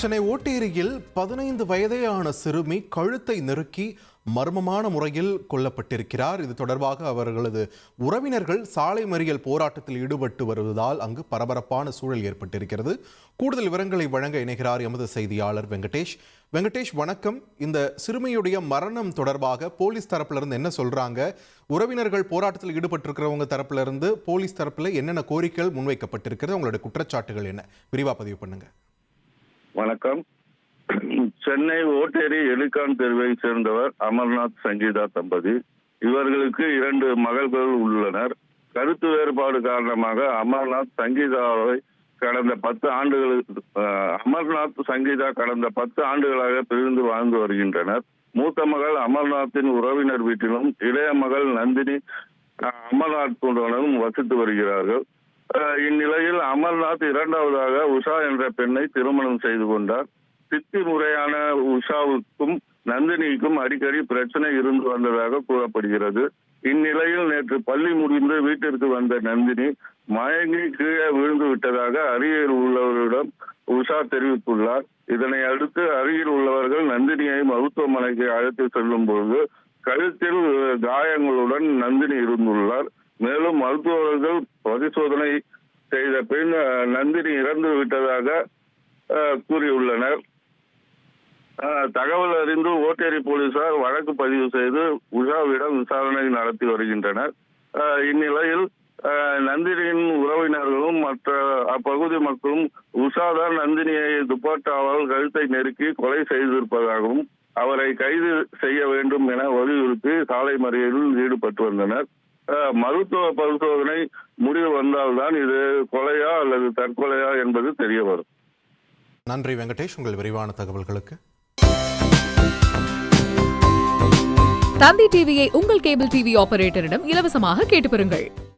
சென்னை ஓட்டேரியில் 15 வயதேயான சிறுமி கழுத்தை நெருக்கி மர்மமான முறையில் கொல்லப்பட்டிருக்கிறார். இது தொடர்பாக அவர்களது உறவினர்கள் சாலை மறியல் போராட்டத்தில் ஈடுபட்டு வருவதால் அங்கு பரபரப்பான சூழல் ஏற்பட்டிருக்கிறது. கூடுதல் விவரங்களை வழங்க இணைகிறார் எமது செய்தியாளர் வெங்கடேஷ். வெங்கடேஷ், வணக்கம். இந்த சிறுமியுடைய மரணம் தொடர்பாக போலீஸ் தரப்புல இருந்து என்ன சொல்றாங்க? உறவினர்கள் போராட்டத்தில் ஈடுபட்டிருக்கிறவங்க தரப்புல இருந்து போலீஸ் தரப்புல என்னென்ன கோரிக்கைகள் முன்வைக்கப்பட்டிருக்கிறது? உங்களுடைய குற்றச்சாட்டுகள் என்ன? விரிவா பதிவு பண்ணுங்க. வணக்கம். சென்னை ஓட்டேரி எலிகான் தெருவை சேர்ந்தவர் அமர்நாத் சங்கீதா தம்பதி. இவர்களுக்கு 2 மகள்கள் உள்ளனர். கருத்து வேறுபாடு காரணமாக அமர்நாத் சங்கீதா கடந்த 10 ஆண்டுகளாக பிரிந்து வாழ்ந்து வருகின்றனர். மூத்த மகள் அமர்நாத்தின் உறவினர் வீட்டிலும் இளைய மகள் நந்தினி அமர்நாத்துடனும் வசித்து வருகிறார்கள். இந்நிலையில் அமர்நாத் 2வதாக உஷா என்ற பெண்ணை திருமணம் செய்து கொண்டார். சித்தி முறையான உஷாவுக்கும் நந்தினிக்கும் அடிக்கடி பிரச்சனை இருந்து வந்ததாக கூறப்படுகிறது. இந்நிலையில் நேற்று பள்ளி முடிந்து வீட்டிற்கு வந்த நந்தினி மயங்கி கீழே விழுந்து விட்டதாக அருகில் உள்ளவரிடம் உஷா தெரிவித்துள்ளார். இதனை அடுத்து அருகில் உள்ளவர்கள் நந்தினியை மருத்துவமனைக்கு அழைத்து செல்லும் பொழுது கழுத்தில் காயங்களுடன் நந்தினி இருந்துள்ளார். மேலும் மருத்துவர்கள் பரிசோதனை செய்த பின் நந்தினி இறந்து விட்டதாக கூறியுள்ளனர். தகவல் அறிந்து ஓட்டேரி போலீசார் வழக்கு பதிவு செய்து உஷாவிடம் விசாரணை நடத்தி வருகின்றனர். இந்நிலையில் நந்தினியின் உறவினர்களும் மற்ற அப்பகுதி மக்களும் உஷாதான் நந்தினியை துப்பாட்டாவால் கழுத்தை நெருக்கி கொலை செய்திருப்பதாகவும் அவரை கைது செய்ய வேண்டும் என வலியுறுத்தி சாலை மறியலில் ஈடுபட்டு வந்தனர். மருத்துவ பரிசோதனை முடிவு வந்தால்தான் இது கொலையா அல்லது தற்கொலையா என்பது தெரிய வரும். நன்றி வெங்கடேஷ், உங்கள் விரிவான தகவல்களுக்கு. தந்தி டிவியை உங்கள் கேபிள் டிவி ஆபரேட்டரிடம் இலவசமாக கேட்டு பெறுங்கள்.